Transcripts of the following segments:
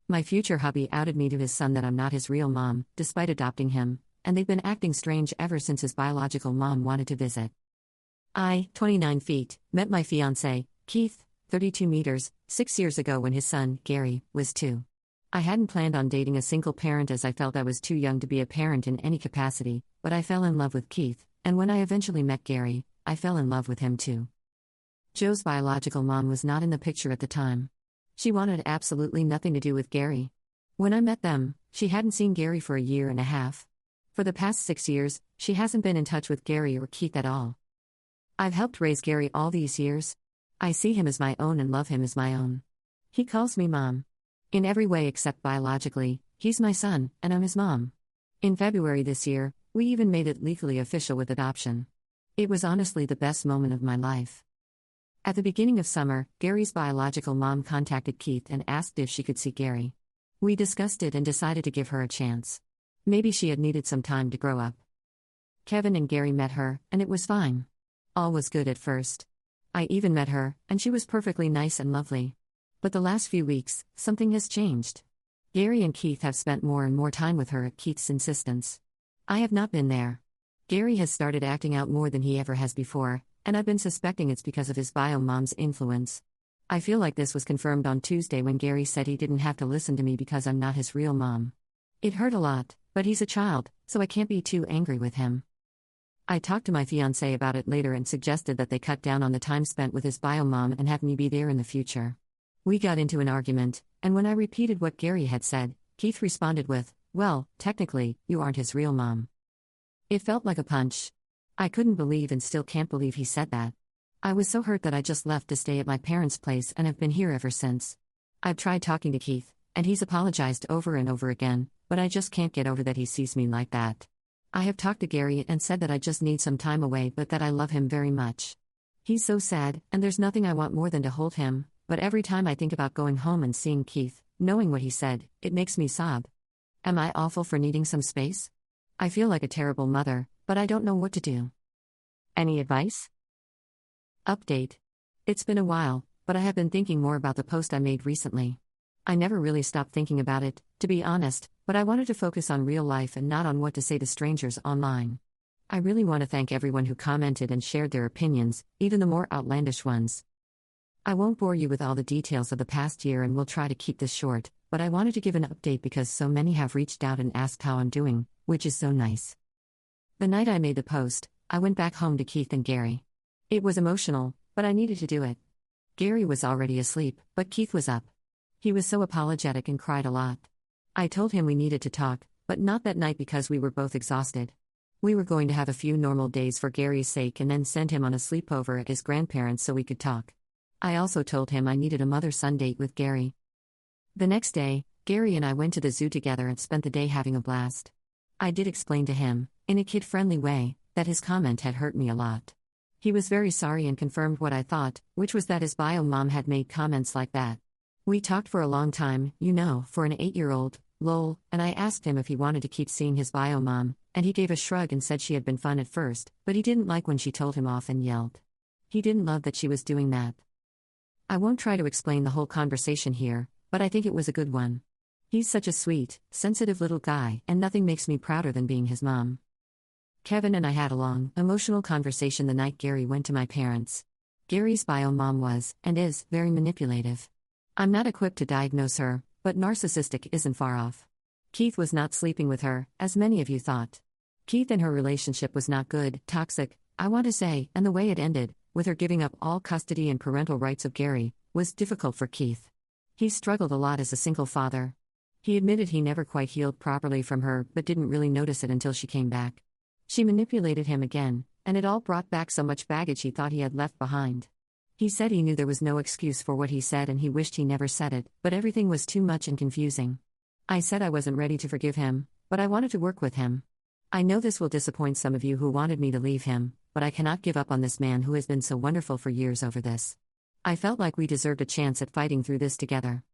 My future hubby outed me to his son that I'm not his real mom, despite adopting him, and they've been acting strange ever since his biological mom wanted to visit. I, 29 feet, met my fiancé, Keith, 32 meters, 6 years ago when his son, Gary, was 2. I hadn't planned on dating a single parent as I felt I was too young to be a parent in any capacity, but I fell in love with Keith, and when I eventually met Gary, I fell in love with him too. Joe's biological mom was not in the picture at the time. She wanted absolutely nothing to do with Gary. When I met them, she hadn't seen Gary for a year and a half. For the past 6 years, she hasn't been in touch with Gary or Keith at all. I've helped raise Gary all these years. I see him as my own and love him as my own. He calls me mom. In every way except biologically, he's my son, and I'm his mom. In February this year, we even made it legally official with adoption. It was honestly the best moment of my life. At the beginning of summer, Gary's biological mom contacted Keith and asked if she could see Gary. We discussed it and decided to give her a chance. Maybe she had needed some time to grow up. Kevin and Gary met her, and it was fine. All was good at first. I even met her, and she was perfectly nice and lovely. But the last few weeks, something has changed. Gary and Keith have spent more and more time with her at Keith's insistence. I have not been there. Gary has started acting out more than he ever has before, and I've been suspecting it's because of his bio mom's influence. I feel like this was confirmed on Tuesday when Gary said he didn't have to listen to me because I'm not his real mom. It hurt a lot, but he's a child, so I can't be too angry with him. I talked to my fiancé about it later and suggested that they cut down on the time spent with his bio mom and have me be there in the future. We got into an argument, and when I repeated what Gary had said, Keith responded with, "Well, technically, you aren't his real mom." It felt like a punch. I couldn't believe and still can't believe he said that. I was so hurt that I just left to stay at my parents' place and have been here ever since. I've tried talking to Keith, and he's apologized over and over again, but I just can't get over that he sees me like that. I have talked to Gary and said that I just need some time away but that I love him very much. He's so sad, and there's nothing I want more than to hold him, but every time I think about going home and seeing Keith, knowing what he said, it makes me sob. Am I awful for needing some space? I feel like a terrible mother, but I don't know what to do. Any advice? Update. It's been a while, but I have been thinking more about the post I made recently. I never really stopped thinking about it, to be honest, but I wanted to focus on real life and not on what to say to strangers online. I really want to thank everyone who commented and shared their opinions, even the more outlandish ones. I won't bore you with all the details of the past year and will try to keep this short, but I wanted to give an update because so many have reached out and asked how I'm doing, which is so nice. The night I made the post, I went back home to Keith and Gary. It was emotional, but I needed to do it. Gary was already asleep, but Keith was up. He was so apologetic and cried a lot. I told him we needed to talk, but not that night because we were both exhausted. We were going to have a few normal days for Gary's sake and then send him on a sleepover at his grandparents' so we could talk. I also told him I needed a mother-son date with Gary. The next day, Gary and I went to the zoo together and spent the day having a blast. I did explain to him, in a kid-friendly way, that his comment had hurt me a lot. He was very sorry and confirmed what I thought, which was that his bio mom had made comments like that. We talked for a long time, for an 8-year-old, lol, and I asked him if he wanted to keep seeing his bio mom, and he gave a shrug and said she had been fun at first, but he didn't like when she told him off and yelled. He didn't love that she was doing that. I won't try to explain the whole conversation here, but I think it was a good one. He's such a sweet, sensitive little guy, and nothing makes me prouder than being his mom. Kevin and I had a long, emotional conversation the night Gary went to my parents. Gary's bio mom was, and is, very manipulative. I'm not equipped to diagnose her, but narcissistic isn't far off. Keith was not sleeping with her, as many of you thought. Keith and her relationship was not good, toxic, I want to say, and the way it ended, with her giving up all custody and parental rights of Gary, was difficult for Keith. He struggled a lot as a single father. He admitted he never quite healed properly from her but didn't really notice it until she came back. She manipulated him again, and it all brought back so much baggage he thought he had left behind. He said he knew there was no excuse for what he said and he wished he never said it, but everything was too much and confusing. I said I wasn't ready to forgive him, but I wanted to work with him. I know this will disappoint some of you who wanted me to leave him, but I cannot give up on this man who has been so wonderful for years over this. I felt like we deserved a chance at fighting through this together.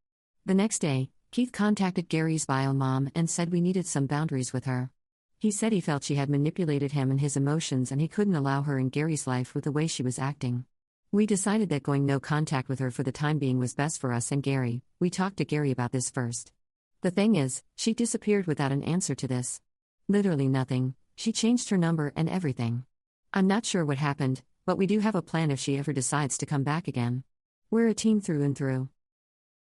The next day, Keith contacted Gary's bio mom and said we needed some boundaries with her. He said he felt she had manipulated him and his emotions and he couldn't allow her in Gary's life with the way she was acting. We decided that going no contact with her for the time being was best for us and Gary. We talked to Gary about this first. The thing is, she disappeared without an answer to this. Literally nothing, she changed her number and everything. I'm not sure what happened, but we do have a plan if she ever decides to come back again. We're a team through and through.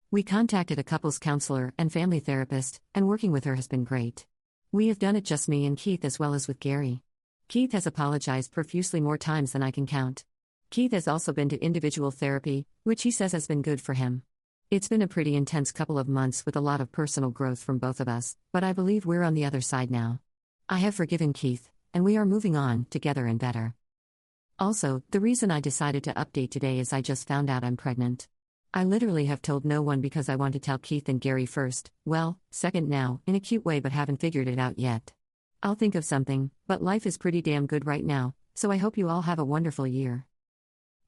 We contacted a couples counselor and family therapist, and working with her has been great. We have done it just me and Keith as well as with Gary. Keith has apologized profusely more times than I can count. Keith has also been to individual therapy, which he says has been good for him. It's been a pretty intense couple of months with a lot of personal growth from both of us, but I believe we're on the other side now. I have forgiven Keith, and we are moving on, together and better. Also, the reason I decided to update today is I just found out I'm pregnant. I literally have told no one because I want to tell Keith and Gary first, well, second now, in a cute way but haven't figured it out yet. I'll think of something, but life is pretty damn good right now, so I hope you all have a wonderful year.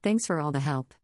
Thanks for all the help.